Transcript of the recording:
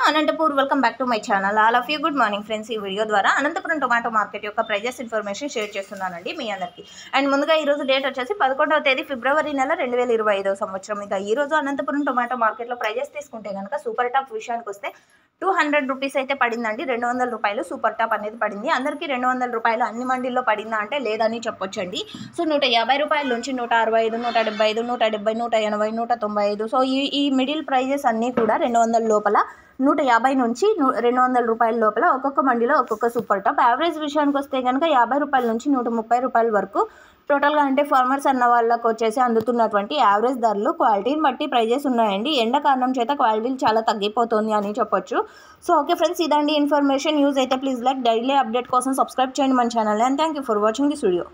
Anantapur welcome back to my channel. All of you good morning friends. ఈ video ద్వారా Anantapuram tomato market యొక్క prices information share చేస్తున్నానండి మీ అందరికీ. And ముందుగా ఈరోజు డేట్ వచ్చేసి 11వ తేదీ ఫిబ్రవరి నెల 2025 సంవత్సరం. ఇక ఈరోజు అనంతపురం టొమాటో మార్కెట్లో ప్రైజెస్ తీసుకుంటే కనుక సూపర్ టాప్ విషయానికి వస్తే 200 రూపీస్ అయితే పడిందండి. 200 రూపాయలు సూపర్ టాప్ అనేది పడింది. అందరికీ 200 రూపాయలు అన్ని మండీల్లో పడిందా అంటే లేదని చెప్పొచ్చండి. సో 150 రూపాయల నుంచి 165, 175, 170, 180, 195. సో ఈ మిడిల్ ప్రైజెస్ అన్నీ కూడా 200 లోపల, 150 నుంచి 200 రూపాయల లోపల ఒక్కొక్క మండీలో ఒక్కొక్క సూపర్ టాప్. యావరేజ్ విషయానికి వస్తే కనుక 50 రూపాయల నుంచి 130 రూపాయల వరకు టోటల్గా అంటే ఫార్మర్స్ అన్న వాళ్ళకు వచ్చేసి అందుతున్నటువంటి యావరేజ్ ధరలు క్వాలిటీని బట్టి ప్రైజెస్ ఉన్నాయండి. ఎండ కారణం చేత క్వాలిటీలు చాలా తగ్గిపోతుంది అని చెప్పొచ్చు. సో ఓకే ఫ్రెండ్స్, ఇదండి ఇన్ఫర్మేషన్. యూజ్ అయితే ప్లీజ్ లైక్, డైలీ అప్డేట్ కోసం సబ్స్క్రైబ్ చేయండి మన channel. And thank you for watching this video.